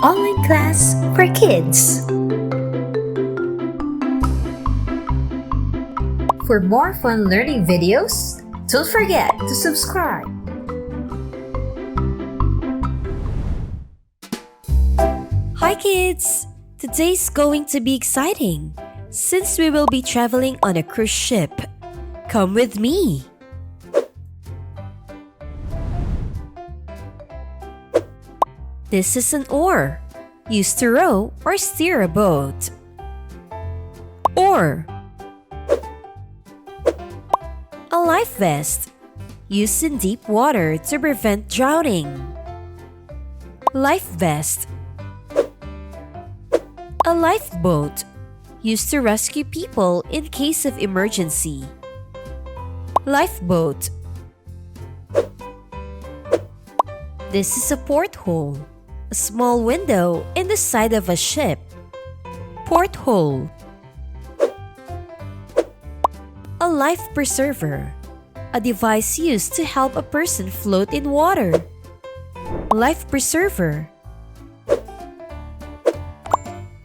Online class for kids. For more fun learning videos, don't forget to subscribe. Hi kids! Today's going to be exciting since we will be traveling on a cruise ship. Come with me! This is an oar, used to row or steer a boat. Oar. A life vest, used in deep water to prevent drowning. Life vest. A lifeboat, used to rescue people in case of emergency. Lifeboat. This is a porthole, a small window in the side of a ship. Porthole. A life preserver, a device used to help a person float in water. Life preserver.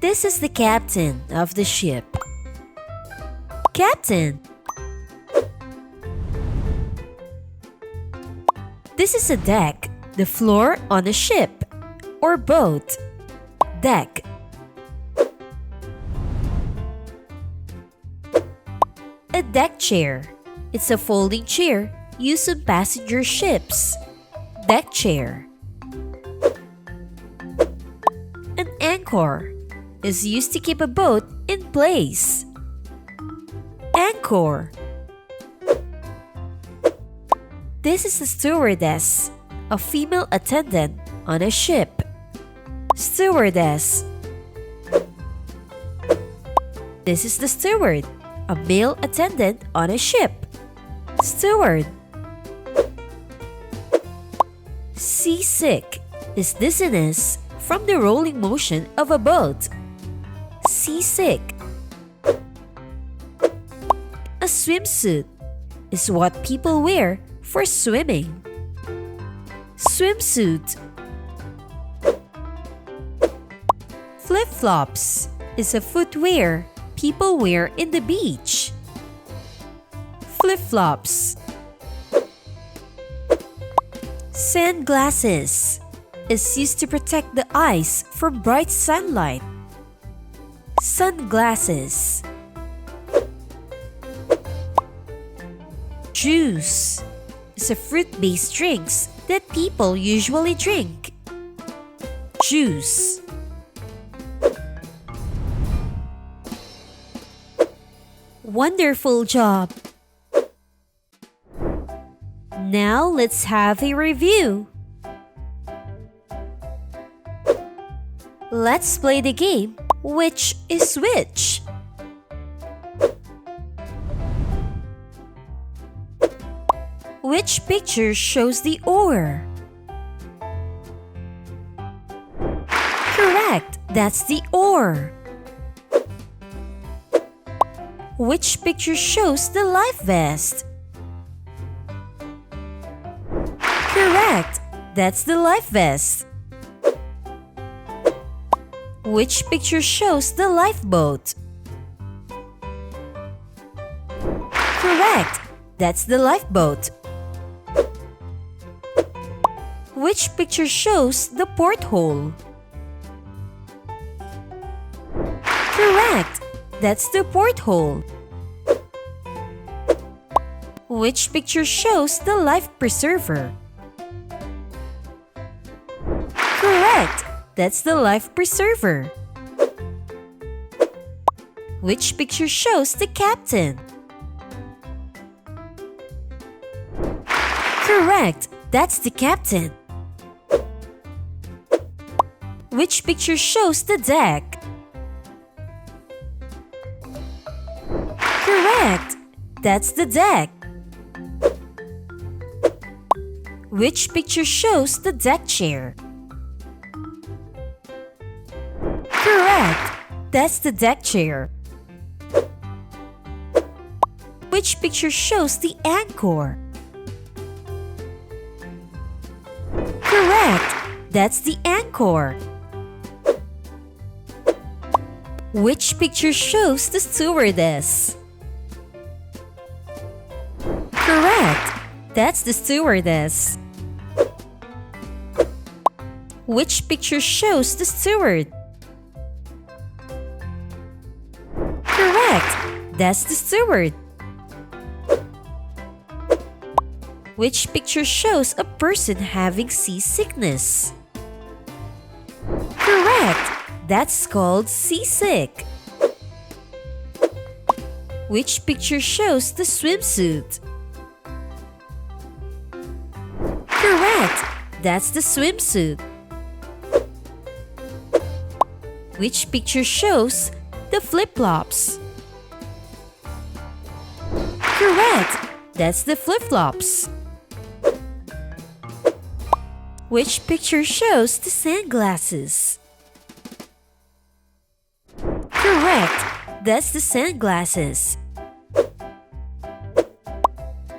This is the captain of the ship. Captain. This is a deck, the floor on a ship or boat. Deck. A deck chair. It's a folding chair used on passenger ships. Deck chair. An anchor is used to keep a boat in place. Anchor. This is a stewardess, a female attendant on a ship. Stewardess. This is the steward, a male attendant on a ship. Steward. Seasick is dizziness from the rolling motion of a boat. Seasick. A swimsuit is what people wear for swimming. Swimsuit. Flip-flops is a footwear people wear in the beach. Flip-flops. Sunglasses is used to protect the eyes from bright sunlight. Sunglasses. Juice is a fruit-based drinks that people usually drink. Juice. Wonderful job! Now let's have a review. Let's play the game, Which is Which? Which picture shows the oar? Correct, that's the oar. Which picture shows the life vest? Correct, that's the life vest. Which picture shows the lifeboat? Correct, that's the lifeboat. Which picture shows the porthole? Correct, that's the porthole. Which picture shows the life preserver? Correct, that's the life preserver. Which picture shows the captain? Correct, that's the captain. Which picture shows the deck? Correct, that's the deck. Which picture shows the deck chair? Correct, that's the deck chair. Which picture shows the anchor? Correct. Correct! That's the anchor. Which picture shows the stewardess? Correct! That's the stewardess. Which picture shows the steward? Correct! That's the steward. Which picture shows a person having seasickness? Correct! That's called seasick. Which picture shows the swimsuit? Correct! That's the swimsuit. Which picture shows the flip-flops? Correct! That's the flip-flops. Which picture shows the sunglasses? Correct! That's the sunglasses.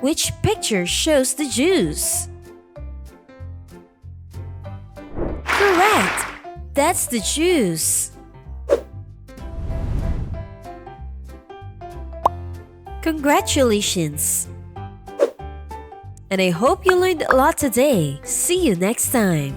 Which picture shows the juice? Correct! That's the juice. Congratulations! And I hope you learned a lot today. See you next time.